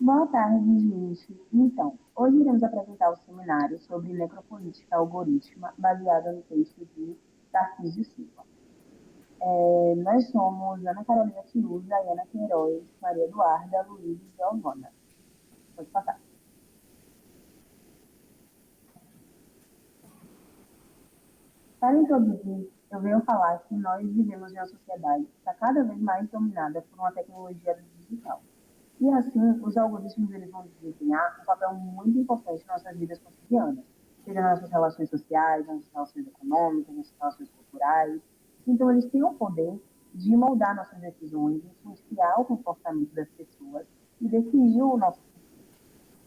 Boa tarde, gente. Então, hoje iremos apresentar o seminário sobre necropolítica algorítmica, baseada no texto de Tarcísio Silva. Nós somos Ana Carolina Fiuza, Ana Queiroz, Maria Eduarda, Luiz e Giovana. Pode passar. Para introduzir, eu venho falar que nós vivemos em uma sociedade que está cada vez mais dominada por uma tecnologia digital. E assim, os algoritmos eles vão desempenhar um papel muito importante nas nossas vidas cotidianas, seja nas nossas relações sociais, nas nossas relações econômicas, nas nossas relações culturais. Então, eles têm o poder de moldar nossas decisões, influenciar o comportamento das pessoas e definir o nosso futuro.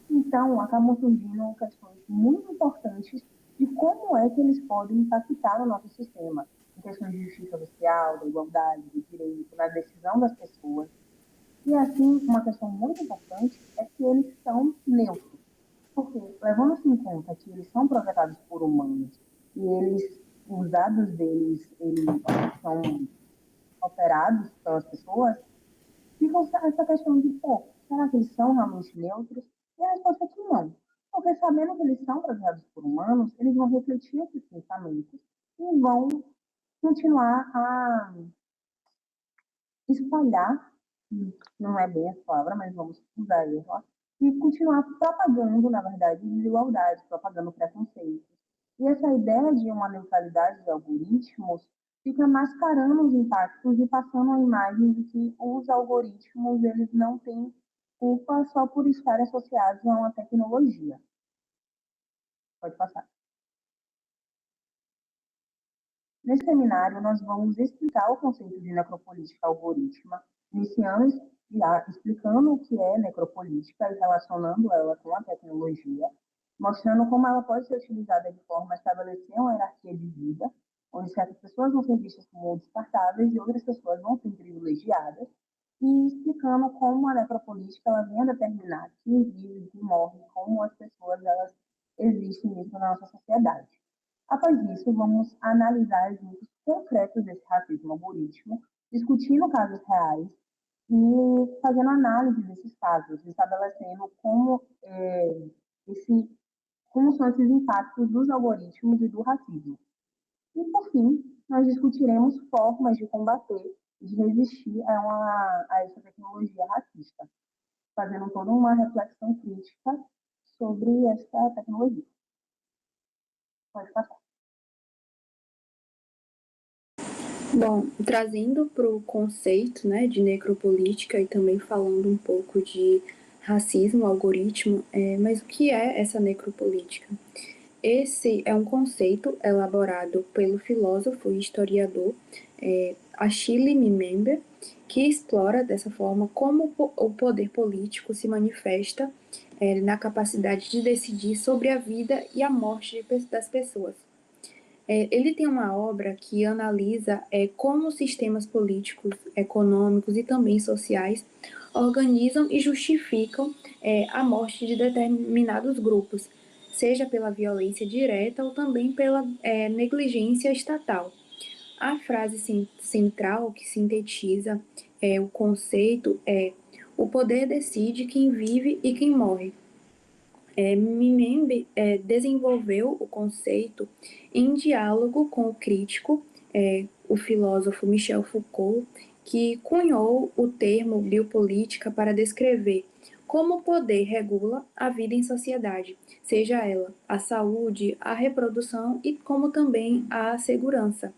Então, acabam surgindo questões muito importantes de como é que eles podem impactar no nosso sistema, em questões de justiça social, da igualdade, do direito, na decisão das pessoas. E assim, uma questão muito importante é que eles são neutros, porque levando-se em conta que eles são projetados por humanos e os dados deles, eles são operados pelas pessoas, fica essa questão de, pô, será que eles são realmente neutros? E a resposta é que não. Porque sabendo que eles são projetados por humanos, eles vão refletir esses pensamentos e vão continuar a espalhar, não é bem essa palavra, mas vamos usar ela, e continuar propagando, na verdade, desigualdade, propagando preconceitos. E essa ideia de uma neutralidade de algoritmos fica mascarando os impactos e passando a imagem de que os algoritmos eles não têm culpa só por estarem associados a uma tecnologia. Pode passar. Nesse seminário, nós vamos explicar o conceito de necropolítica algorítmica, iniciando explicando o que é necropolítica e relacionando ela com a tecnologia, mostrando como ela pode ser utilizada de forma a estabelecer uma hierarquia de vida, onde certas pessoas vão ser vistas como descartáveis e outras pessoas vão ser privilegiadas, e explicando como a necropolítica ela vem a determinar quem vive, quem morre, como as pessoas elas existem mesmo na nossa sociedade. Após isso, vamos analisar exemplos concretos desse racismo algoritmo, discutindo casos reais e fazendo análise desses casos, estabelecendo esse, como são esses impactos dos algoritmos e do racismo. E, por fim, nós discutiremos formas de combater e de resistir a essa tecnologia racista, fazendo toda uma reflexão crítica sobre essa tecnologia. Pode passar. Bom, trazendo para o conceito, né, de necropolítica e também falando um pouco de racismo, algoritmo, mas o que é essa necropolítica? Esse é um conceito elaborado pelo filósofo e historiador Achille Mbembe, que explora dessa forma como o poder político se manifesta na capacidade de decidir sobre a vida e a morte das pessoas. Ele tem uma obra que analisa como os sistemas políticos, econômicos e também sociais organizam e justificam a morte de determinados grupos, seja pela violência direta ou também pela negligência estatal. A frase central que sintetiza o conceito é: o poder decide quem vive e quem morre. Mbembe desenvolveu o conceito em diálogo com o crítico, o filósofo Michel Foucault, que cunhou o termo biopolítica para descrever como o poder regula a vida em sociedade, seja ela a saúde, a reprodução e como também a segurança.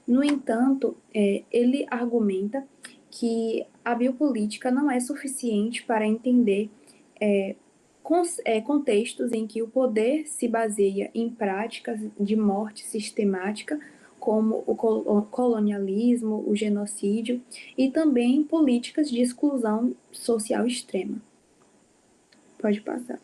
No entanto, ele argumenta que a biopolítica não é suficiente para entender contextos em que o poder se baseia em práticas de morte sistemática, como o colonialismo, o genocídio, e também políticas de exclusão social extrema. Pode passar.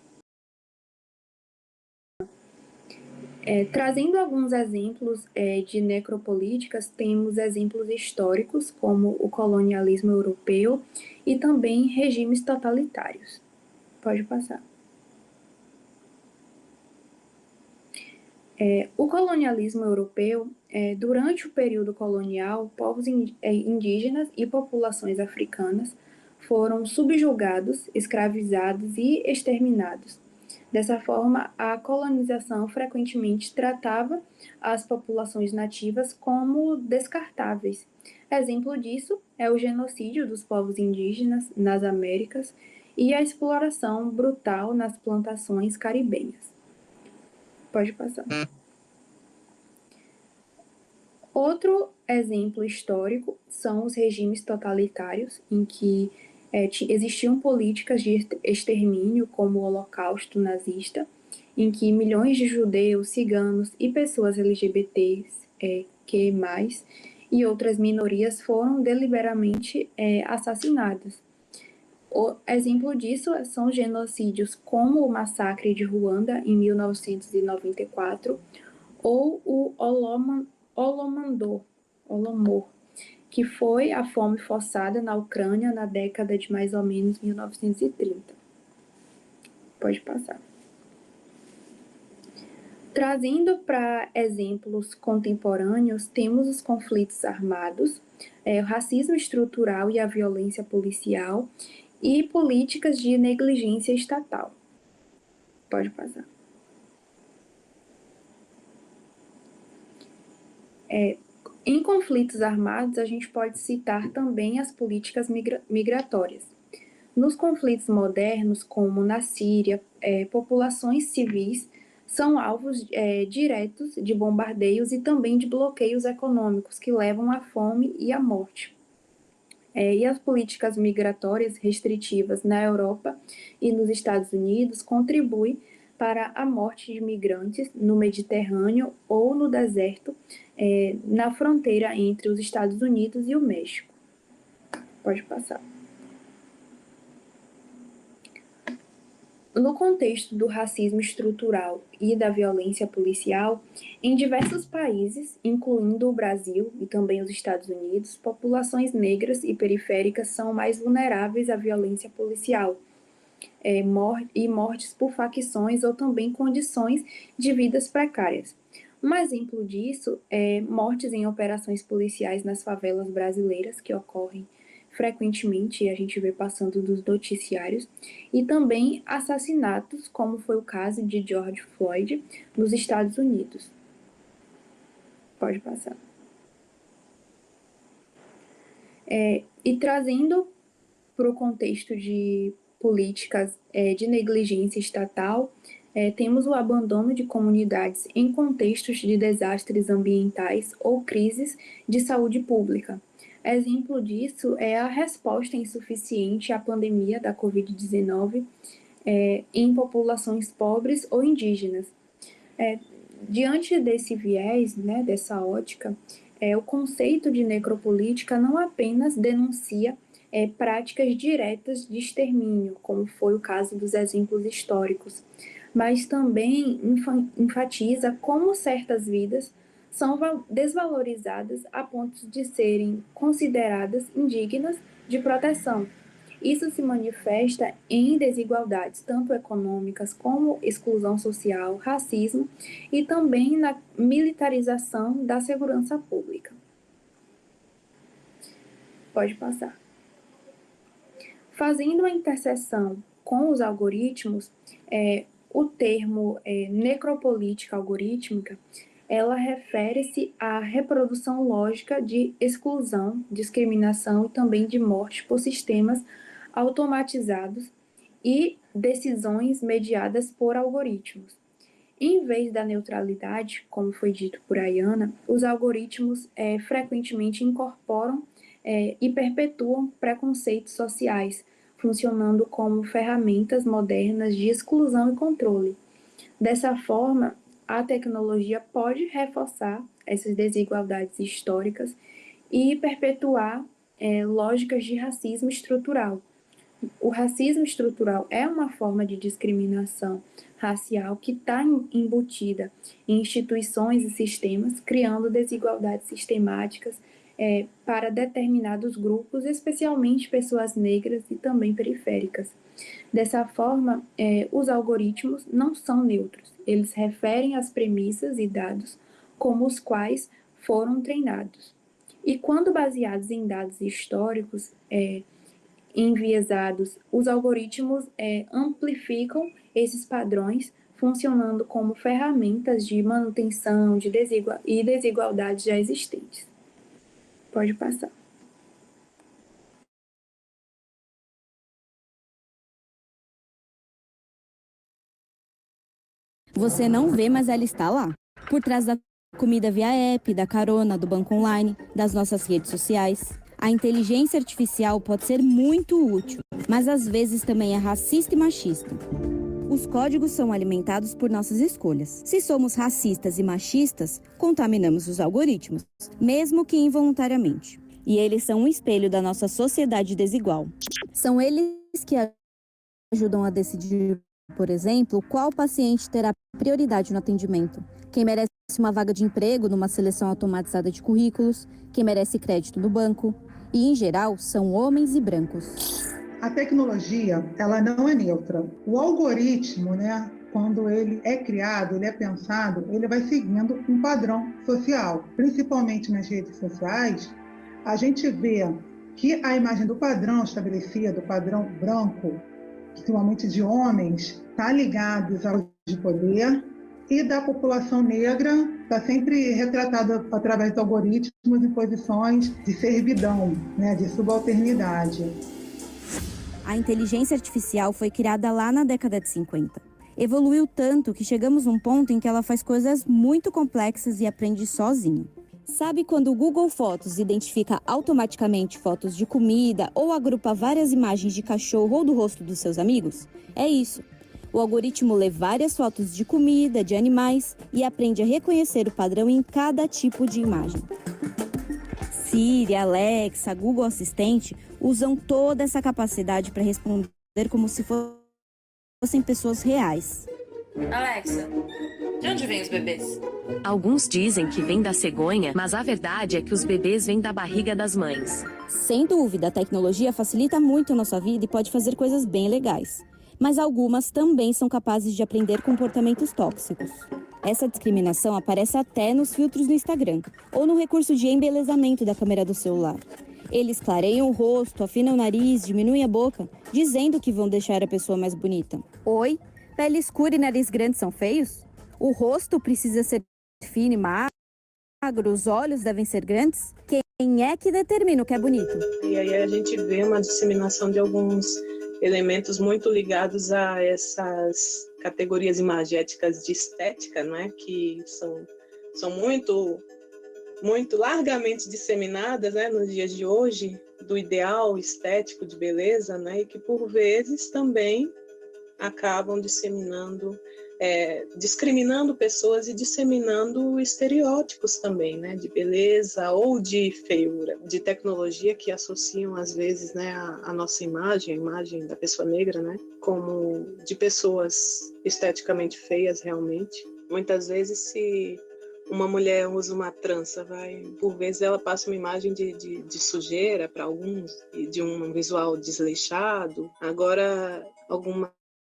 Trazendo alguns exemplos de necropolíticas, temos exemplos históricos, como o colonialismo europeu e também regimes totalitários. Pode passar. O colonialismo europeu, durante o período colonial, povos indígenas e populações africanas foram subjugados, escravizados e exterminados. Dessa forma, a colonização frequentemente tratava as populações nativas como descartáveis. Exemplo disso é o genocídio dos povos indígenas nas Américas e a exploração brutal nas plantações caribenhas. Pode passar. Outro exemplo histórico são os regimes totalitários, em que existiam políticas de extermínio, como o Holocausto nazista, em que milhões de judeus, ciganos e pessoas LGBTs, e outras minorias foram deliberadamente assassinadas. O exemplo disso são genocídios como o massacre de Ruanda, em 1994, ou o Holodomor, que foi a fome forçada na Ucrânia na década de mais ou menos 1930. Pode passar. Trazendo para exemplos contemporâneos, temos os conflitos armados, o racismo estrutural e a violência policial e políticas de negligência estatal. Pode passar. Em conflitos armados, a gente pode citar também as políticas migratórias. Nos conflitos modernos, como na Síria, populações civis são alvos diretos de bombardeios e também de bloqueios econômicos que levam à fome e à morte. E as políticas migratórias restritivas na Europa e nos Estados Unidos contribuem para a morte de migrantes no Mediterrâneo ou no deserto, na fronteira entre os Estados Unidos e o México. Pode passar. No contexto do racismo estrutural e da violência policial, em diversos países, incluindo o Brasil e também os Estados Unidos, populações negras e periféricas são mais vulneráveis à violência policial e mortes por facções ou também condições de vidas precárias. Um exemplo disso é mortes em operações policiais nas favelas brasileiras, que ocorrem frequentemente, e a gente vê passando dos noticiários, e também assassinatos, como foi o caso de George Floyd, nos Estados Unidos. Pode passar. E trazendo para o contexto de políticas de negligência estatal, temos o abandono de comunidades em contextos de desastres ambientais ou crises de saúde pública. Exemplo disso é a resposta insuficiente à pandemia da Covid-19 em populações pobres ou indígenas. Diante desse viés, dessa ótica, o conceito de necropolítica não apenas denuncia práticas diretas de extermínio, como foi o caso dos exemplos históricos, mas também enfatiza como certas vidas são desvalorizadas a ponto de serem consideradas indignas de proteção. Isso se manifesta em desigualdades, tanto econômicas como exclusão social, racismo e também na militarização da segurança pública. Pode passar. Fazendo a interseção com os algoritmos, o termo necropolítica algorítmica, ela refere-se à reprodução lógica de exclusão, discriminação e também de morte por sistemas automatizados e decisões mediadas por algoritmos. Em vez da neutralidade, como foi dito por Ayana, os algoritmos frequentemente incorporam e perpetuam preconceitos sociais, funcionando como ferramentas modernas de exclusão e controle. Dessa forma, a tecnologia pode reforçar essas desigualdades históricas e perpetuar lógicas de racismo estrutural. O racismo estrutural é uma forma de discriminação racial que está embutida em instituições e sistemas, criando desigualdades sistemáticas para determinados grupos, especialmente pessoas negras e também periféricas. Dessa forma, os algoritmos não são neutros, eles referem às premissas e dados como os quais foram treinados. E quando baseados em dados históricos, enviesados, os algoritmos amplificam esses padrões, funcionando como ferramentas de manutenção de desigualdades já existentes. Pode passar. Você não vê, mas ela está lá. Por trás da comida via app, da carona, do banco online, das nossas redes sociais. A inteligência artificial pode ser muito útil, mas às vezes também é racista e machista. Os códigos são alimentados por nossas escolhas. Se somos racistas e machistas, contaminamos os algoritmos, mesmo que involuntariamente. E eles são um espelho da nossa sociedade desigual. São eles que ajudam a decidir, por exemplo, qual paciente terá prioridade no atendimento, quem merece uma vaga de emprego numa seleção automatizada de currículos, quem merece crédito no banco. E, em geral, são homens e brancos. A tecnologia, ela não é neutra. O algoritmo, quando ele é criado, ele é pensado, ele vai seguindo um padrão social. Principalmente nas redes sociais, a gente vê que a imagem do padrão estabelecido, do padrão branco, principalmente de homens, está ligado ao de poder, e da população negra está sempre retratada através de algoritmos em posições de servidão, de subalternidade. A inteligência artificial foi criada lá na década de 50. Evoluiu tanto que chegamos num ponto em que ela faz coisas muito complexas e aprende sozinha. Sabe quando o Google Fotos identifica automaticamente fotos de comida ou agrupa várias imagens de cachorro ou do rosto dos seus amigos? É isso. O algoritmo lê várias fotos de comida, de animais e aprende a reconhecer o padrão em cada tipo de imagem. Siri, Alexa, Google Assistente usam toda essa capacidade para responder como se fossem pessoas reais. Alexa, de onde vêm os bebês? Alguns dizem que vem da cegonha, mas a verdade é que os bebês vêm da barriga das mães. Sem dúvida, a tecnologia facilita muito a nossa vida e pode fazer coisas bem legais. Mas algumas também são capazes de aprender comportamentos tóxicos. Essa discriminação aparece até nos filtros do Instagram ou no recurso de embelezamento da câmera do celular. Eles clareiam o rosto, afinam o nariz, diminuem a boca, dizendo que vão deixar a pessoa mais bonita. Oi? Pele escura e nariz grande são feios? O rosto precisa ser fino e magro? Os olhos devem ser grandes? Quem é que determina o que é bonito? E aí a gente vê uma disseminação de alguns elementos muito ligados a essas categorias imagéticas de estética, que são muito largamente disseminadas, nos dias de hoje, do ideal estético de beleza, e que por vezes também acabam discriminando pessoas e disseminando estereótipos também, de beleza ou de feiura, de tecnologia que associam às vezes, a nossa imagem, a imagem da pessoa negra, como de pessoas esteticamente feias realmente. Muitas vezes, se uma mulher usa uma trança, por vezes ela passa uma imagem de sujeira para alguns, de um visual desleixado. Agora,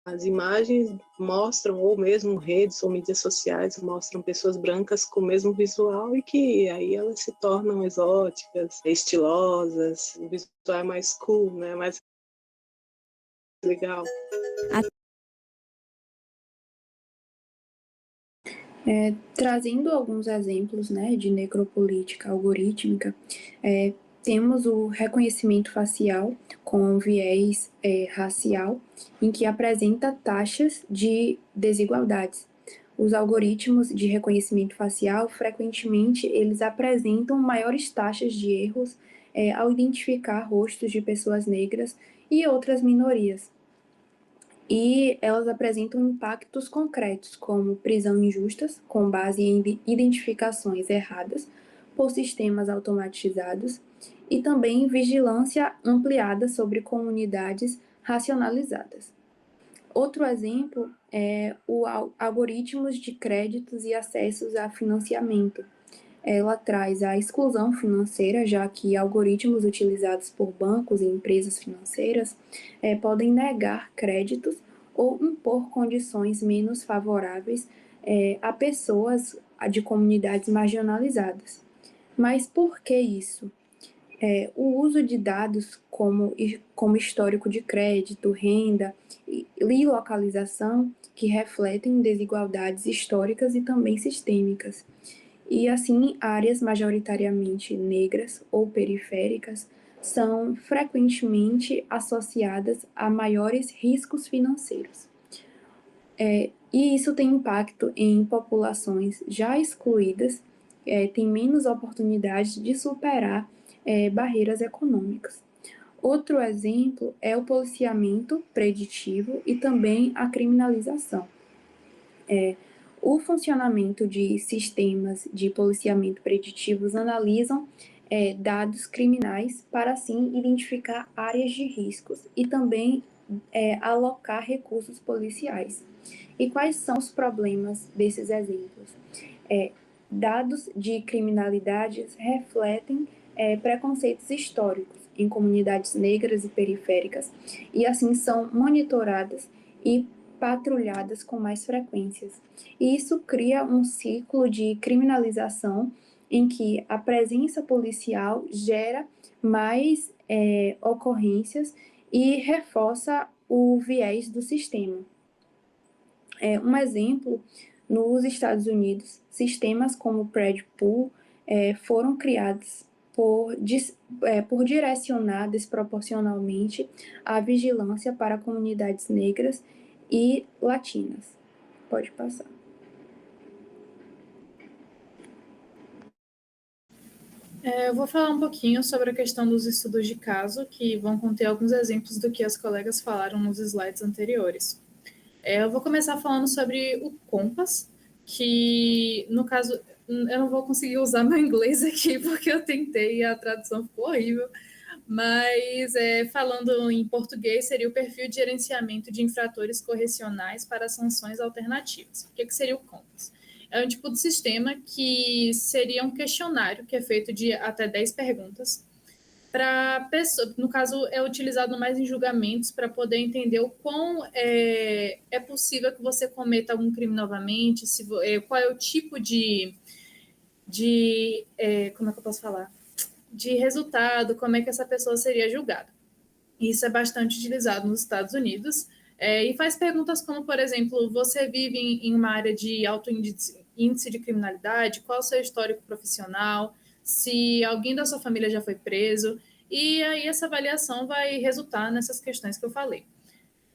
as imagens mostram, ou mesmo redes ou mídias sociais, mostram pessoas brancas com o mesmo visual e que aí elas se tornam exóticas, estilosas, o visual é mais cool, mais legal. Trazendo alguns exemplos de necropolítica algorítmica, temos o reconhecimento facial com viés racial, em que apresenta taxas de desigualdades. Os algoritmos de reconhecimento facial, frequentemente, eles apresentam maiores taxas de erros ao identificar rostos de pessoas negras e outras minorias. E elas apresentam impactos concretos, como prisão injustas, com base em identificações erradas por sistemas automatizados, e também vigilância ampliada sobre comunidades racionalizadas. Outro exemplo é o algoritmos de créditos e acessos a financiamento. Ela traz a exclusão financeira, já que algoritmos utilizados por bancos e empresas financeiras podem negar créditos ou impor condições menos favoráveis a pessoas de comunidades marginalizadas. Mas por que isso? O uso de dados como histórico de crédito, renda e localização, que refletem desigualdades históricas e também sistêmicas. E, assim, áreas majoritariamente negras ou periféricas são frequentemente associadas a maiores riscos financeiros. E isso tem impacto em populações já excluídas, tem menos oportunidade de superar barreiras econômicas. Outro exemplo é o policiamento preditivo e também a criminalização. O funcionamento de sistemas de policiamento preditivos analisam dados criminais para, assim, identificar áreas de riscos e também alocar recursos policiais. E quais são os problemas desses exemplos? Dados de criminalidades refletem preconceitos históricos em comunidades negras e periféricas e, assim, são monitoradas e patrulhadas com mais frequências. E isso cria um ciclo de criminalização em que a presença policial gera mais ocorrências e reforça o viés do sistema. Um exemplo, nos Estados Unidos, sistemas como o Pred Pool foram criados por direcionar desproporcionalmente a vigilância para comunidades negras e latinas. Pode passar. Eu vou falar um pouquinho sobre a questão dos estudos de caso, que vão conter alguns exemplos do que as colegas falaram nos slides anteriores. Eu vou começar falando sobre o Compass, que, no caso, eu não vou conseguir usar meu inglês aqui, porque eu tentei e a tradução ficou horrível, mas falando em português, seria o perfil de gerenciamento de infratores correcionais para sanções alternativas. O que seria o Compass? É um tipo de sistema que seria um questionário que é feito de até 10 perguntas para pessoa, no caso, é utilizado mais em julgamentos para poder entender o quão é possível que você cometa algum crime novamente, qual é o tipo de como é que eu posso falar? De resultado, como é que essa pessoa seria julgada. Isso é bastante utilizado nos Estados Unidos e faz perguntas como, por exemplo, você vive em uma área de alto índice de criminalidade, qual é o seu histórico profissional, se alguém da sua família já foi preso, e aí essa avaliação vai resultar nessas questões que eu falei.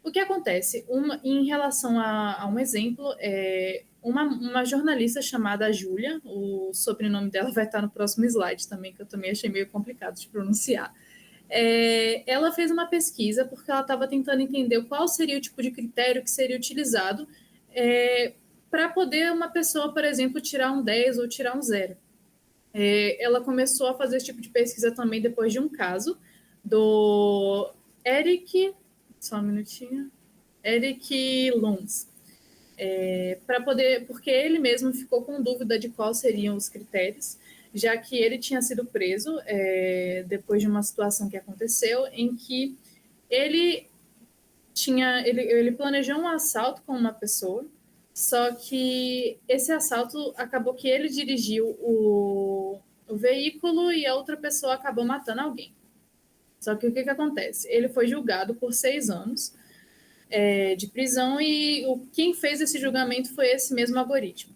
O que acontece? Em relação a um exemplo, uma jornalista chamada Júlia, o sobrenome dela vai estar no próximo slide também, que eu também achei meio complicado de pronunciar. Ela fez uma pesquisa porque ela estava tentando entender qual seria o tipo de critério que seria utilizado para poder uma pessoa, por exemplo, tirar um 10 ou tirar um 0. Ela começou a fazer esse tipo de pesquisa também depois de um caso do Eric, só um minutinho, Eric Luns, porque ele mesmo ficou com dúvida de quais seriam os critérios, já que ele tinha sido preso depois de uma situação que aconteceu em que ele planejou um assalto com uma pessoa, só que esse assalto acabou que ele dirigiu o veículo e a outra pessoa acabou matando alguém. Só que o que acontece? Ele foi julgado por 6 anos de prisão e quem fez esse julgamento foi esse mesmo algoritmo.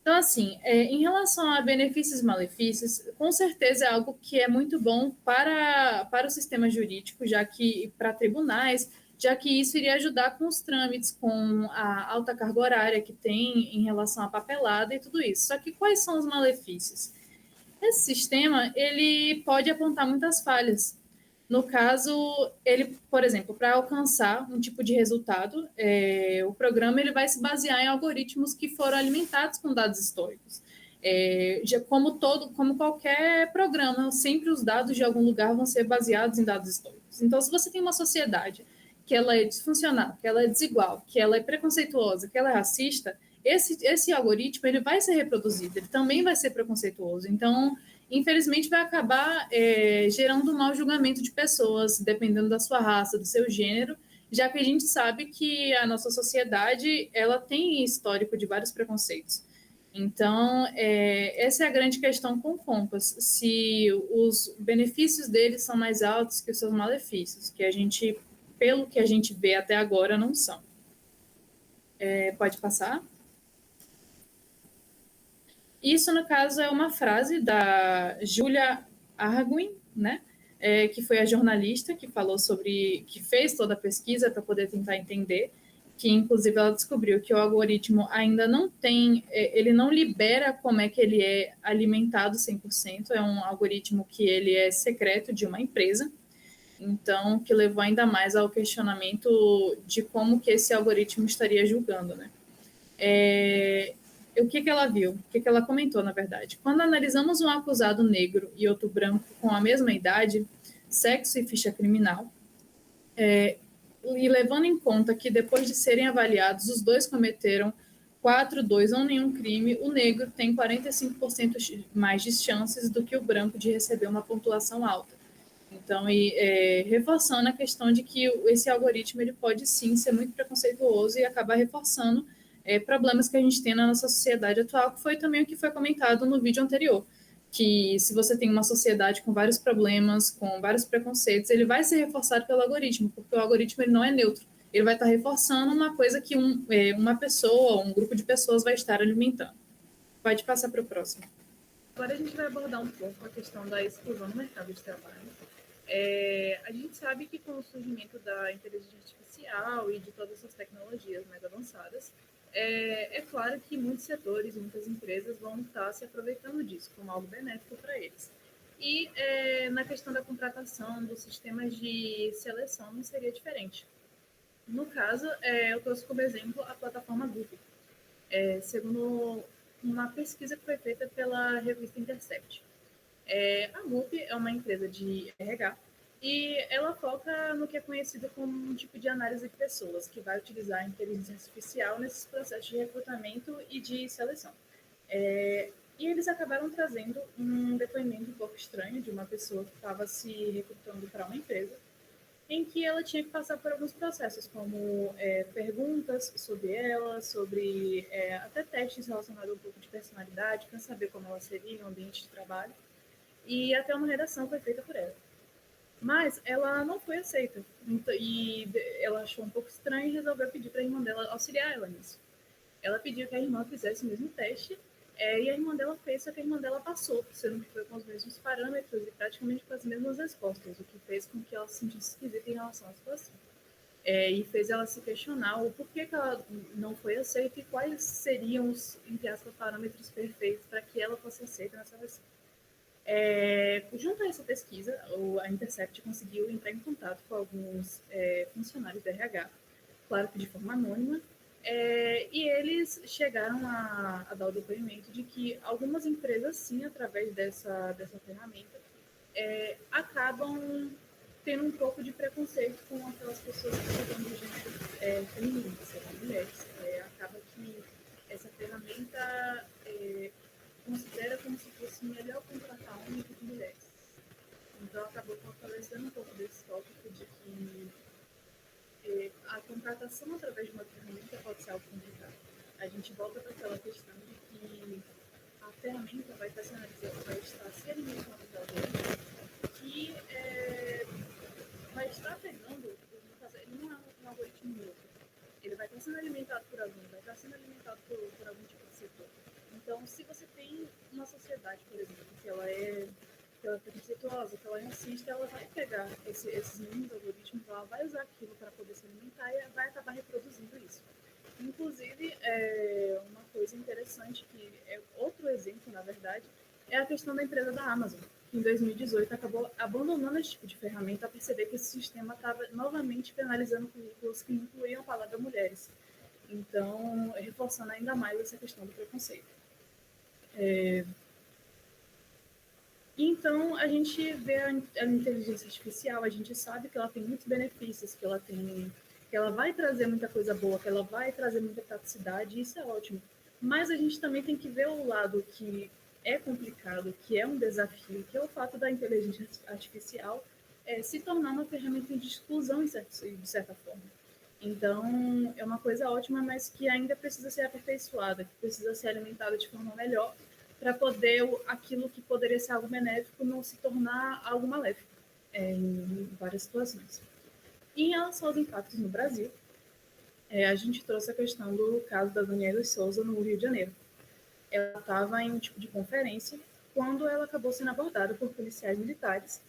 Então, assim, em relação a benefícios e malefícios, com certeza é algo que é muito bom para o sistema jurídico, já que para tribunais, já que isso iria ajudar com os trâmites, com a alta carga horária que tem em relação à papelada e tudo isso. Só que quais são os malefícios? Esse sistema, ele pode apontar muitas falhas. No caso, ele, por exemplo, para alcançar um tipo de resultado, o programa ele vai se basear em algoritmos que foram alimentados com dados históricos. Como qualquer programa, sempre os dados de algum lugar vão ser baseados em dados históricos. Então, se você tem uma sociedade que ela é disfuncional, que ela é desigual, que ela é preconceituosa, que ela é racista, esse algoritmo ele vai ser reproduzido, ele também vai ser preconceituoso. Então, infelizmente, vai acabar gerando um mau julgamento de pessoas, dependendo da sua raça, do seu gênero, já que a gente sabe que a nossa sociedade ela tem histórico de vários preconceitos. Então, essa é a grande questão com o Compass, se os benefícios deles são mais altos que os seus malefícios, que a gente, pelo que a gente vê até agora, não são. Pode passar? Isso, no caso, é uma frase da Julia Arguin, né? Que foi a jornalista que falou que fez toda a pesquisa para poder tentar entender, que inclusive ela descobriu que o algoritmo ainda não tem, ele não libera como é que ele é alimentado 100%, é um algoritmo que ele é secreto de uma empresa, então que levou ainda mais ao questionamento de como que esse algoritmo estaria julgando, né? O que ela viu? O que ela comentou, na verdade? Quando analisamos um acusado negro e outro branco com a mesma idade, sexo e ficha criminal, e levando em conta que depois de serem avaliados, os dois cometeram 4, 2 ou nenhum crime, o negro tem 45% mais de chances do que o branco de receber uma pontuação alta. Então, reforçando a questão de que esse algoritmo ele pode sim ser muito preconceituoso e acabar reforçando problemas que a gente tem na nossa sociedade atual, que foi também o que foi comentado no vídeo anterior, que se você tem uma sociedade com vários problemas, com vários preconceitos, ele vai ser reforçado pelo algoritmo, porque o algoritmo ele não é neutro, ele vai estar reforçando uma coisa que uma pessoa, um grupo de pessoas vai estar alimentando. Pode passar para o próximo. Agora a gente vai abordar um pouco a questão da exclusão no mercado de trabalho. A gente sabe que com o surgimento da inteligência artificial e de todas essas tecnologias mais avançadas, é claro que muitos setores, muitas empresas vão estar se aproveitando disso como algo benéfico para eles. E na questão da contratação, dos sistemas de seleção, não seria diferente. No caso, eu trouxe como exemplo a plataforma Google. Segundo uma pesquisa que foi feita pela revista Intercept. A Google é uma empresa de RH e ela foca no que é conhecido como um tipo de análise de pessoas, que vai utilizar a inteligência artificial nesses processos de recrutamento e de seleção. E eles acabaram trazendo um depoimento um pouco estranho de uma pessoa que estava se recrutando para uma empresa, em que ela tinha que passar por alguns processos, como perguntas sobre ela, sobre até testes relacionados a um pouco de personalidade, para saber como ela seria no ambiente de trabalho, e até uma redação foi feita por ela. Mas ela não foi aceita, e ela achou um pouco estranho e resolveu pedir para a irmã dela auxiliar ela nisso. Ela pediu que a irmã fizesse o mesmo teste, e a irmã dela fez, só que a irmã dela passou, sendo que foi com os mesmos parâmetros e praticamente com as mesmas respostas, o que fez com que ela se sentisse esquisita em relação à situação. E fez ela se questionar o porquê que ela não foi aceita e quais seriam os, entre aspas, parâmetros perfeitos para que ela fosse aceita nessa versão. Junto a essa pesquisa, a Intercept conseguiu entrar em contato com alguns funcionários da RH, claro que de forma anônima, e eles chegaram a dar o depoimento de que algumas empresas, sim, através dessa ferramenta, acabam tendo um pouco de preconceito com aquelas pessoas que são do gênero feminino, que são mulheres. Acaba que essa ferramenta considera como se fosse melhor contratar homens do que mulheres. Então, acabou fortalecendo um pouco desse tópico de que a contratação através de uma ferramenta pode ser algo complicado. A gente volta para aquela questão de que a ferramenta vai estar se analisando, vai estar se alimentando da gente, que vai estar pegando, ele não é um algoritmo neutro, ele vai estar sendo alimentado por alguém, vai estar sendo alimentado por algum tipo de setor. Então, se você tem uma sociedade, por exemplo, que ela é preconceituosa, que ela é racista, ela vai pegar esses mesmos algoritmos, ela vai usar aquilo para poder se alimentar e vai acabar reproduzindo isso. Inclusive, uma coisa interessante, que é outro exemplo, na verdade, é a questão da empresa da Amazon, que em 2018 acabou abandonando esse tipo de ferramenta a perceber que esse sistema estava novamente penalizando currículos que incluíam a palavra mulheres. Então, reforçando ainda mais essa questão do preconceito. Então, a gente vê a inteligência artificial, a gente sabe que ela tem muitos benefícios, que ela vai trazer muita coisa boa, que ela vai trazer muita praticidade, e isso é ótimo. Mas a gente também tem que ver o lado que é complicado, que é um desafio, que é o fato da inteligência artificial se tornar uma ferramenta de exclusão, de certa forma. Então, é uma coisa ótima, mas que ainda precisa ser aperfeiçoada, que precisa ser alimentada de forma melhor, para poder aquilo que poderia ser algo benéfico não se tornar algo maléfico, em várias situações. E em relação aos impactos no Brasil, a gente trouxe a questão do caso da Daniela Souza no Rio de Janeiro. Ela estava em um tipo de conferência quando ela acabou sendo abordada por policiais militares,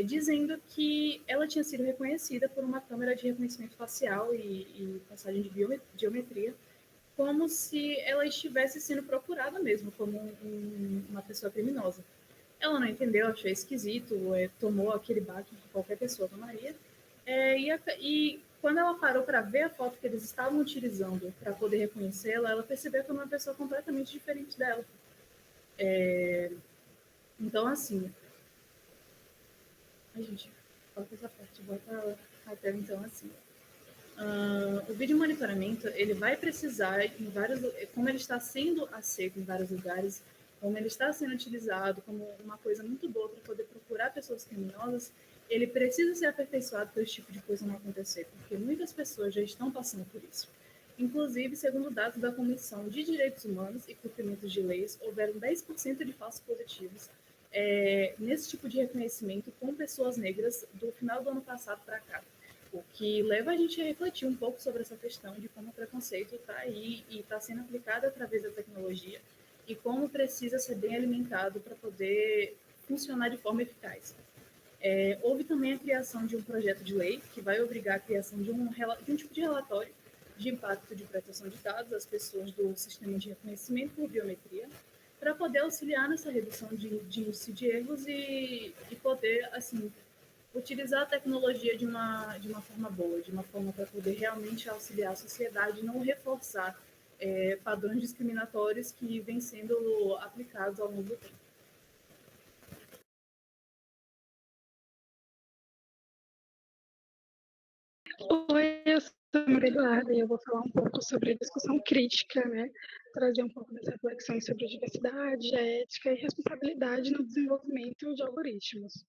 dizendo que ela tinha sido reconhecida por uma câmera de reconhecimento facial e passagem de biometria, como se ela estivesse sendo procurada mesmo como uma pessoa criminosa. Ela não entendeu, achou esquisito, tomou aquele baque que qualquer pessoa tomaria. E quando ela parou para ver a foto que eles estavam utilizando para poder reconhecê-la, ela percebeu que era uma pessoa completamente diferente dela. Então, assim... Ai, gente, corta essa parte, bota até então assim. O vídeo monitoramento, ele vai precisar, em vários, como ele está sendo aceito em vários lugares, como ele está sendo utilizado como uma coisa muito boa para poder procurar pessoas criminosas, ele precisa ser aperfeiçoado para esse tipo de coisa não acontecer, porque muitas pessoas já estão passando por isso. Inclusive, segundo dados da Comissão de Direitos Humanos e Cumprimento de Leis, houveram 10% de falsos positivos nesse tipo de reconhecimento com pessoas negras do final do ano passado para cá. O que leva a gente a refletir um pouco sobre essa questão de como o preconceito está aí e está sendo aplicado através da tecnologia e como precisa ser bem alimentado para poder funcionar de forma eficaz. Houve também a criação de um projeto de lei que vai obrigar a criação de um tipo de relatório de impacto de proteção de dados às pessoas do sistema de reconhecimento por biometria, para poder auxiliar nessa redução de índice de erros e poder, assim, utilizar a tecnologia de uma forma boa, de uma forma para poder realmente auxiliar a sociedade e não reforçar padrões discriminatórios que vêm sendo aplicados ao longo do tempo. Oi, eu sou a Maria Eduarda e eu vou falar um pouco sobre a discussão crítica, né? Trazer um pouco das reflexões sobre a diversidade, a ética e responsabilidade no desenvolvimento de algoritmos.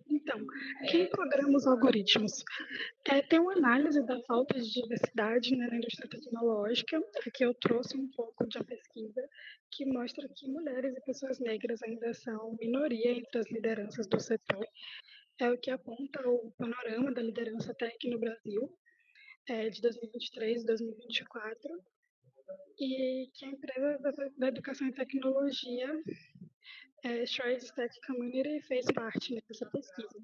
Então, quem programa os algoritmos? Tem uma análise da falta de diversidade, né, na indústria tecnológica. Aqui eu trouxe um pouco de uma pesquisa que mostra que mulheres e pessoas negras ainda são minoria entre as lideranças do setor. É o que aponta o panorama da liderança tech no Brasil, de 2023 e 2024, e que a empresa da educação e tecnologia, Strides Tech Community, fez parte dessa pesquisa.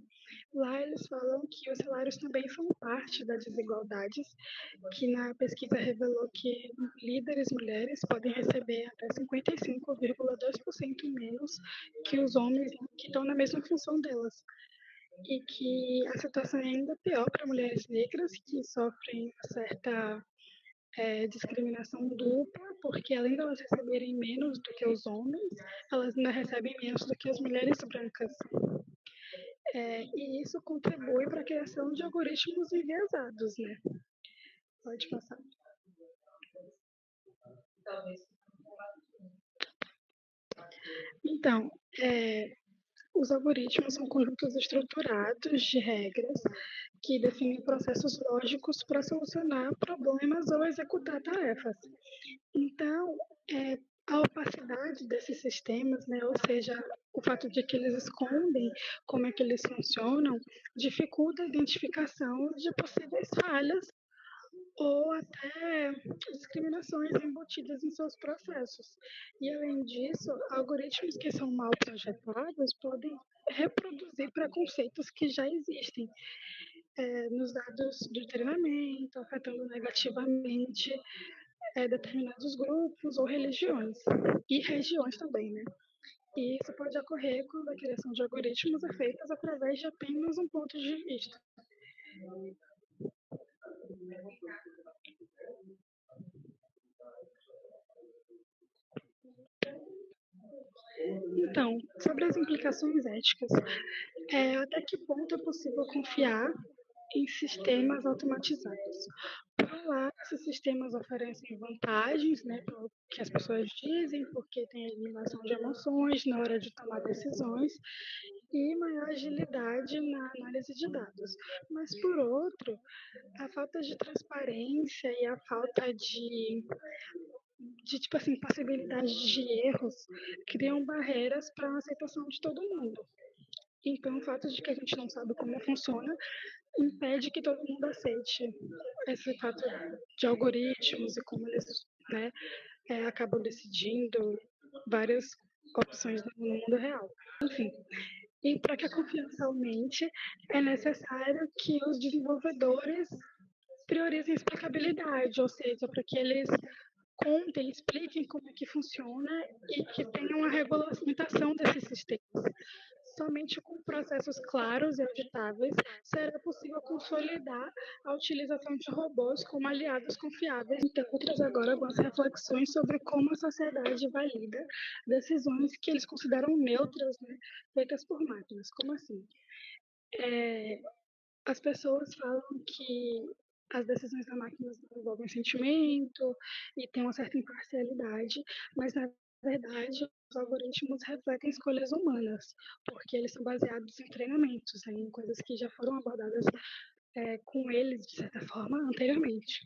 Lá eles falam que os salários também são parte das desigualdades, que na pesquisa revelou que líderes mulheres podem receber até 55,2% menos que os homens que estão na mesma função delas. E que a situação é ainda pior para mulheres negras, que sofrem uma certa discriminação dupla, porque além de elas receberem menos do que os homens, elas ainda recebem menos do que as mulheres brancas. E isso contribui para a criação de algoritmos enviesados, né? Pode passar. Então, os algoritmos são conjuntos estruturados de regras que definem processos lógicos para solucionar problemas ou executar tarefas. Então, a opacidade desses sistemas, né, ou seja, o fato de que eles escondem como é que eles funcionam, dificulta a identificação de possíveis falhas ou até discriminações embutidas em seus processos. E, além disso, algoritmos que são mal projetados podem reproduzir preconceitos que já existem nos dados de treinamento, afetando negativamente determinados grupos ou religiões, e regiões também, né? E isso pode ocorrer quando a criação de algoritmos é feita através de apenas um ponto de vista. Então, sobre as implicações éticas, até que ponto é possível confiar em sistemas automatizados. Por um lado, esses sistemas oferecem vantagens, né, pelo que as pessoas dizem, porque tem eliminação de emoções na hora de tomar decisões e maior agilidade na análise de dados. Mas, por outro, a falta de transparência e a falta de tipo assim, possibilidade de erros criam barreiras para a aceitação de todo mundo. Então, o fato de que a gente não sabe como funciona impede que todo mundo aceite esse fato de algoritmos e como eles, né, acabam decidindo várias opções no mundo real. Enfim, e para que a confiança aumente, é necessário que os desenvolvedores priorizem a explicabilidade, ou seja, para que eles contem, expliquem como é que funciona e que tenham a regulamentação desses sistemas. Somente com processos claros e auditáveis será possível consolidar a utilização de robôs como aliados confiáveis. Então, vou trazer agora algumas reflexões sobre como a sociedade valida decisões que eles consideram neutras, né, feitas por máquinas. Como assim? As pessoas falam que as decisões da máquina não envolvem sentimento e tem uma certa imparcialidade, mas na verdade os algoritmos refletem escolhas humanas, porque eles são baseados em treinamentos, né, em coisas que já foram abordadas com eles, de certa forma, anteriormente.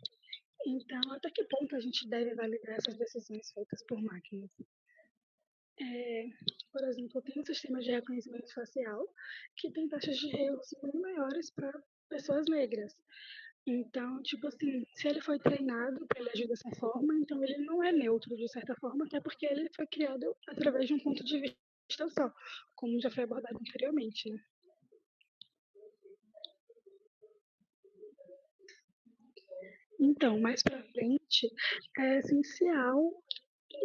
Então, até que ponto a gente deve validar essas decisões feitas por máquinas? Por exemplo, tem um sistema de reconhecimento facial que tem taxas de erros bem maiores para pessoas negras. Então, tipo assim, se ele foi treinado para ele agir dessa forma, então ele não é neutro de certa forma, até porque ele foi criado através de um ponto de vista só, como já foi abordado anteriormente, né? Então, mais para frente, é essencial,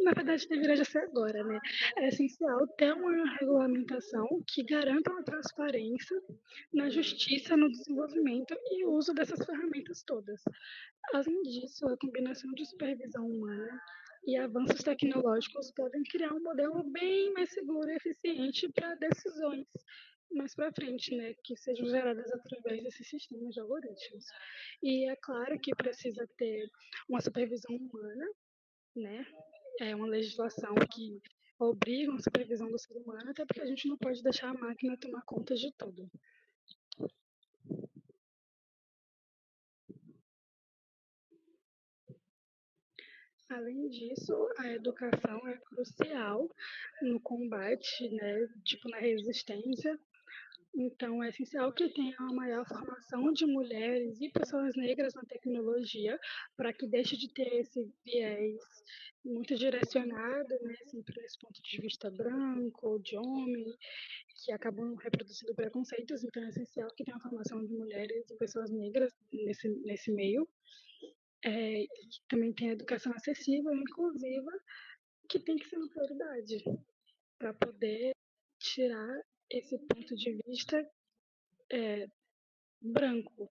na verdade deveria já ser agora, né? É essencial ter uma regulamentação que garanta uma transparência na justiça, no desenvolvimento e uso dessas ferramentas todas. Além disso, a combinação de supervisão humana e avanços tecnológicos podem criar um modelo bem mais seguro e eficiente para decisões mais para frente, né, que sejam geradas através desses sistemas de algoritmos. E é claro que precisa ter uma supervisão humana, né? É uma legislação que obriga a supervisão do ser humano, até porque a gente não pode deixar a máquina tomar conta de tudo. Além disso, a educação é crucial no combate, né, tipo na resistência. Então, é essencial que tenha uma maior formação de mulheres e pessoas negras na tecnologia, para que deixe de ter esse viés muito direcionado, né, assim, para esse ponto de vista branco ou de homem, que acabam reproduzindo preconceitos. Então, é essencial que tenha a formação de mulheres e pessoas negras nesse meio. E que também tenha educação acessível e inclusiva, que tem que ser uma prioridade para poder tirar esse ponto de vista branco,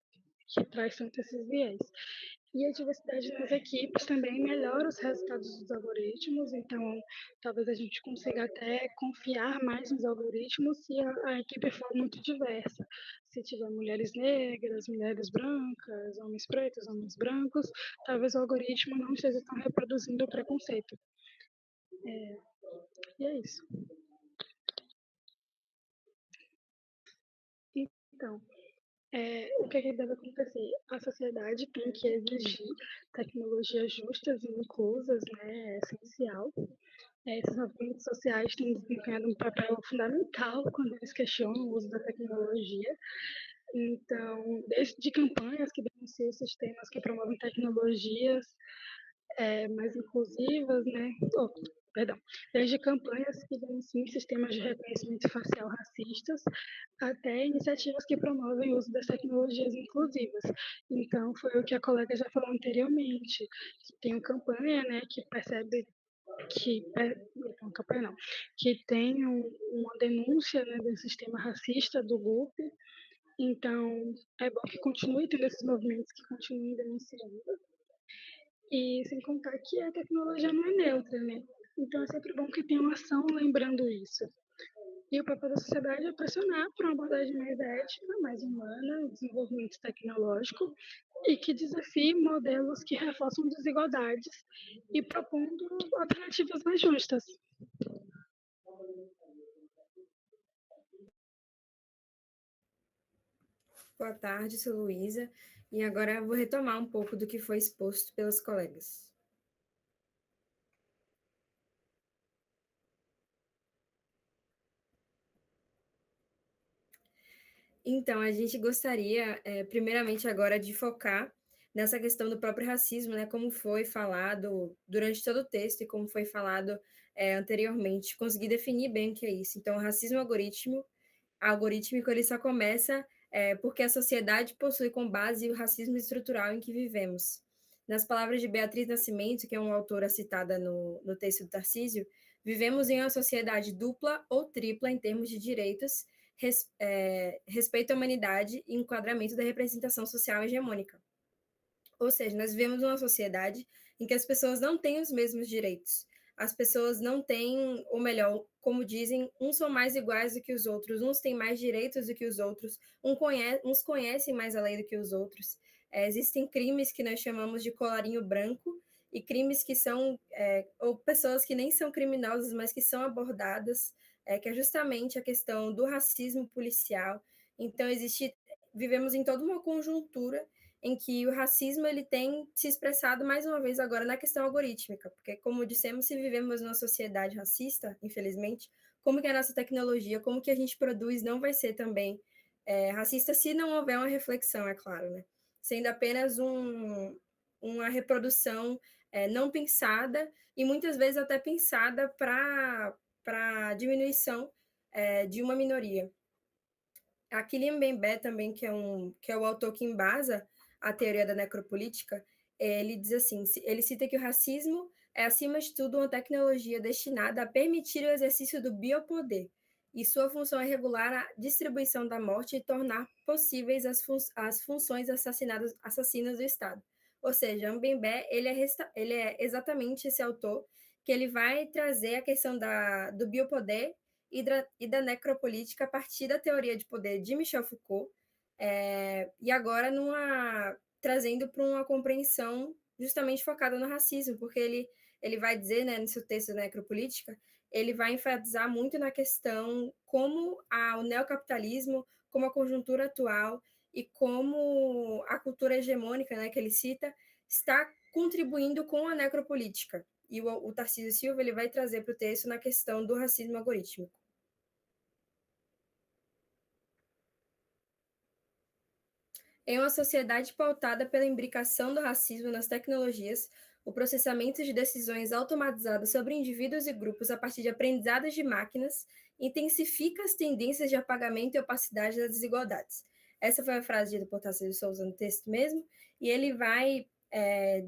que traz tanto esses viés. E a diversidade nas equipes também melhora os resultados dos algoritmos, então talvez a gente consiga até confiar mais nos algoritmos se a equipe for muito diversa. Se tiver mulheres negras, mulheres brancas, homens pretos, homens brancos, talvez o algoritmo não esteja tão reproduzindo o preconceito. E é isso. Então, o que deve acontecer? A sociedade tem que exigir tecnologias justas e inclusas, né? É essencial. Esses movimentos sociais têm desempenhado um papel fundamental quando eles questionam o uso da tecnologia. Então, desde campanhas que denunciam sistemas que promovem tecnologias mais inclusivas, né? Perdão, desde campanhas que denunciam sistemas de reconhecimento facial racistas até iniciativas que promovem o uso das tecnologias inclusivas. Então, foi o que a colega já falou anteriormente, que tem uma campanha, né, que percebe que não, campanha não, que tem uma denúncia, né, do sistema racista do grupo. Então, é bom que continue tendo esses movimentos que continuem denunciando. E sem contar que a tecnologia não é neutra, né? Então é sempre bom que tenha uma ação lembrando isso. E o papel da sociedade é pressionar por uma abordagem mais ética, mais humana, desenvolvimento tecnológico e que desafie modelos que reforçam desigualdades e propondo alternativas mais justas. Boa tarde, sou Luísa, e agora eu vou retomar um pouco do que foi exposto pelos colegas. Então, a gente gostaria, primeiramente agora, de focar nessa questão do próprio racismo, né, como foi falado durante todo o texto e como foi falado anteriormente, conseguir definir bem o que é isso. Então, o racismo algorítmico, ele só começa porque a sociedade possui como base o racismo estrutural em que vivemos. Nas palavras de Beatriz Nascimento, que é uma autora citada no texto do Tarcísio, vivemos em uma sociedade dupla ou tripla em termos de direitos, respeito à humanidade e enquadramento da representação social hegemônica. Ou seja, nós vivemos uma sociedade em que as pessoas não têm os mesmos direitos. As pessoas não têm, ou melhor, como dizem, uns são mais iguais do que os outros, uns têm mais direitos do que os outros, uns conhecem mais a lei do que os outros. Existem crimes que nós chamamos de colarinho branco e crimes que são, ou pessoas que nem são criminosas, mas que são abordadas, que é justamente a questão do racismo policial. Então, vivemos em toda uma conjuntura em que o racismo ele tem se expressado mais uma vez agora na questão algorítmica, porque como dissemos, se vivemos numa sociedade racista, infelizmente, como que a nossa tecnologia, como que a gente produz não vai ser também racista se não houver uma reflexão, é claro, né? Sendo apenas uma reprodução não pensada e muitas vezes até pensada para diminuição de uma minoria. A Kylian Mbappé também, que é o autor que embasa a teoria da necropolítica, ele diz assim, ele cita que o racismo é, acima de tudo, uma tecnologia destinada a permitir o exercício do biopoder, e sua função é regular a distribuição da morte e tornar possíveis as funções assassinas do Estado. Ou seja, Mbembe, ele é exatamente esse autor que ele vai trazer a questão do biopoder e da necropolítica a partir da teoria de poder de Michel Foucault, e agora trazendo para uma compreensão justamente focada no racismo, porque ele vai dizer, né, no seu texto da necropolítica, ele vai enfatizar muito na questão como o neocapitalismo, como a conjuntura atual e como a cultura hegemônica, né, que ele cita, está contribuindo com a necropolítica. E o Tarcísio Silva ele vai trazer para o texto na questão do racismo algorítmico. Em uma sociedade pautada pela imbricação do racismo nas tecnologias, o processamento de decisões automatizadas sobre indivíduos e grupos a partir de aprendizados de máquinas intensifica as tendências de apagamento e opacidade das desigualdades. Essa foi a frase dita por Tarcísio Souza no texto mesmo, e ele vai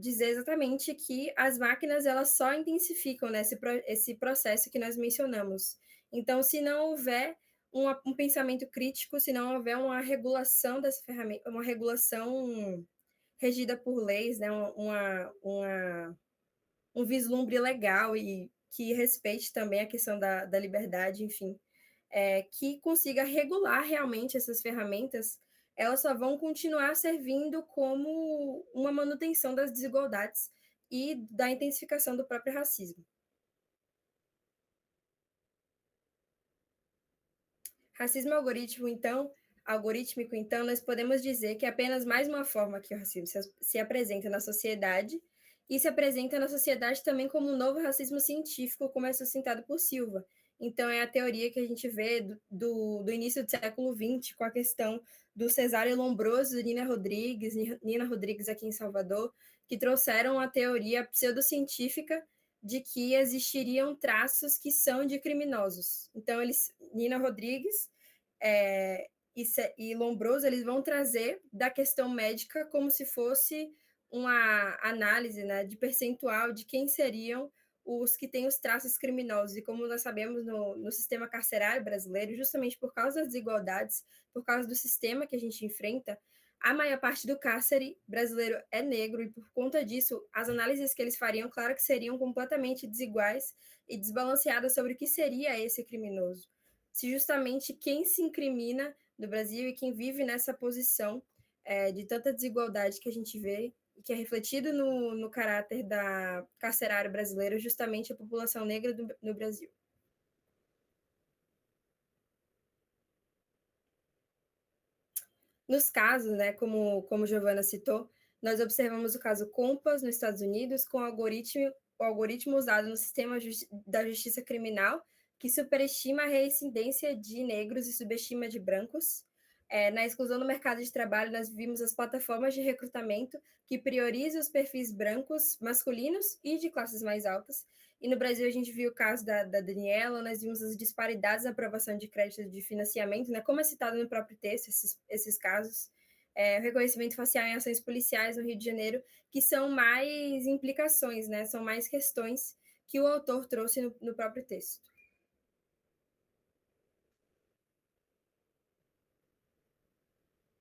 dizer exatamente que as máquinas elas só intensificam, né, esse processo que nós mencionamos. Então, se não houver um pensamento crítico, se não houver uma regulação dessa ferramenta, uma regulação regida por leis, né, um vislumbre legal e que respeite também a questão da liberdade, enfim, que consiga regular realmente essas ferramentas, elas só vão continuar servindo como uma manutenção das desigualdades e da intensificação do próprio racismo. Racismo algorítmico, então, nós podemos dizer que é apenas mais uma forma que o racismo se apresenta na sociedade e se apresenta na sociedade também como um novo racismo científico, como é sustentado por Silva. Então, é a teoria que a gente vê do início do século XX, com a questão do Cesário Lombroso e Nina Rodrigues aqui em Salvador, que trouxeram a teoria pseudocientífica de que existiriam traços que são de criminosos. Então, Nina Rodrigues e Lombroso, eles vão trazer da questão médica como se fosse uma análise, né, de percentual de quem seriam os que têm os traços criminosos. E como nós sabemos no sistema carcerário brasileiro, justamente por causa das desigualdades, por causa do sistema que a gente enfrenta, a maior parte do cárcere brasileiro é negro e, por conta disso, as análises que eles fariam, claro que seriam completamente desiguais e desbalanceadas sobre o que seria esse criminoso. se justamente quem se incrimina no Brasil e quem vive nessa posição de tanta desigualdade que a gente vê, e que é refletido no caráter da carcerário brasileiro, justamente a população negra no Brasil. Nos casos, né, como Giovana citou, nós observamos o caso Compass nos Estados Unidos com o algoritmo usado no sistema da justiça criminal, que superestima a reincidência de negros e subestima de brancos. Na exclusão do mercado de trabalho, nós vimos as plataformas de recrutamento que priorizam os perfis brancos, masculinos e de classes mais altas. E no Brasil, a gente viu o caso da Daniela, nós vimos as disparidades na aprovação de crédito de financiamento, né, como é citado no próprio texto, esses casos. O reconhecimento facial em ações policiais no Rio de Janeiro, que são mais implicações, né, são mais questões que o autor trouxe no próprio texto.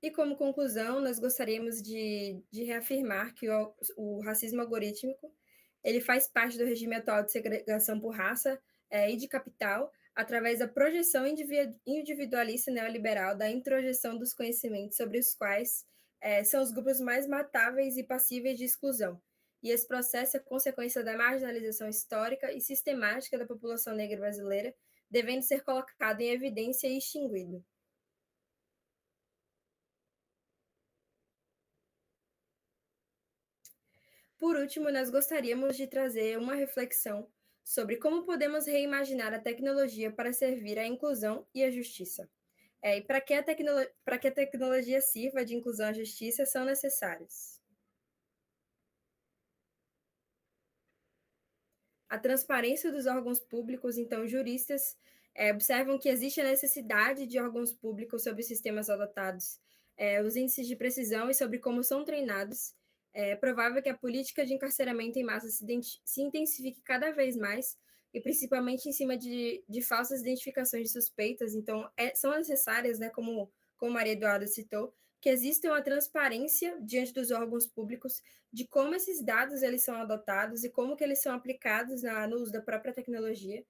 E como conclusão, nós gostaríamos de reafirmar que o racismo algorítmico ele faz parte do regime atual de segregação por raça e de capital, através da projeção individualista neoliberal, da introjeção dos conhecimentos sobre os quais são os grupos mais matáveis e passíveis de exclusão. E esse processo é consequência da marginalização histórica e sistemática da população negra brasileira, devendo ser colocado em evidência e extinguido. Por último, nós gostaríamos de trazer uma reflexão sobre como podemos reimaginar a tecnologia para servir à inclusão e à justiça. E para que a tecnologia sirva de inclusão à justiça são necessários a transparência dos órgãos públicos. Então, juristas observam que existe a necessidade de órgãos públicos sobre os sistemas adotados, os índices de precisão e sobre como são treinados. É provável que a política de encarceramento em massa se intensifique cada vez mais, e principalmente em cima de falsas identificações de suspeitas. Então, são necessárias, né, como Maria Eduarda citou, que exista uma transparência diante dos órgãos públicos de como esses dados eles são adotados e como que eles são aplicados no uso da própria tecnologia.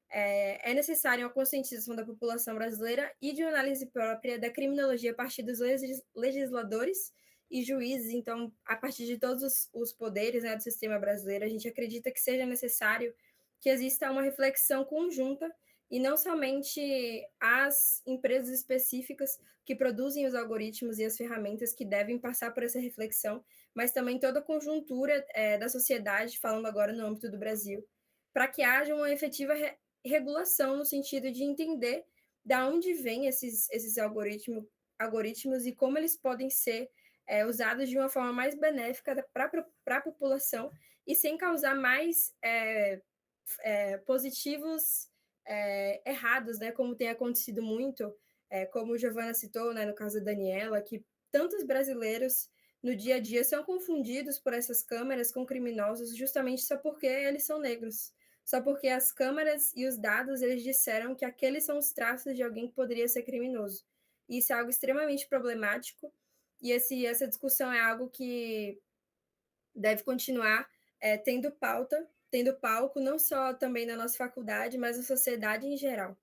É necessária uma conscientização da população brasileira e de uma análise própria da criminologia a partir dos legisladores e juízes. Então, a partir de todos os poderes, né, do sistema brasileiro, a gente acredita que seja necessário que exista uma reflexão conjunta e não somente as empresas específicas que produzem os algoritmos e as ferramentas que devem passar por essa reflexão, mas também toda a conjuntura da sociedade, falando agora no âmbito do Brasil, para que haja uma efetiva regulação no sentido de entender de onde vêm esses algoritmos e como eles podem ser usados de uma forma mais benéfica para a população e sem causar mais positivos errados, né, como tem acontecido muito, como Giovana citou, né, no caso da Daniela, que tantos brasileiros no dia a dia são confundidos por essas câmeras com criminosos justamente só porque eles são negros, só porque as câmeras e os dados eles disseram que aqueles são os traços de alguém que poderia ser criminoso. E isso é algo extremamente problemático, e essa discussão é algo que deve continuar tendo palco, não só também na nossa faculdade, mas na sociedade em geral.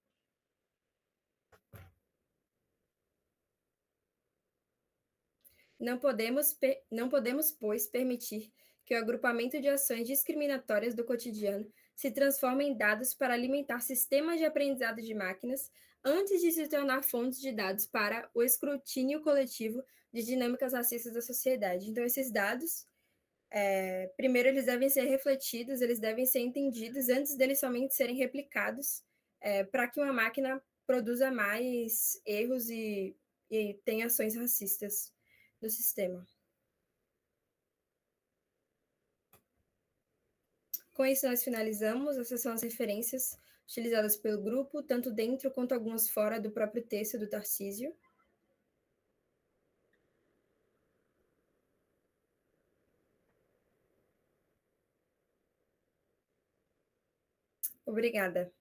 Não podemos, pois, permitir que o agrupamento de ações discriminatórias do cotidiano se transforme em dados para alimentar sistemas de aprendizado de máquinas antes de se tornar fontes de dados para o escrutínio coletivo de dinâmicas racistas da sociedade. Então, esses dados, primeiro, eles devem ser refletidos, eles devem ser entendidos antes deles somente serem replicados, para que uma máquina produza mais erros e tenha ações racistas do sistema. Com isso, nós finalizamos. Essas são as referências utilizadas pelo grupo, tanto dentro quanto algumas fora do próprio texto do Tarcísio. Obrigada.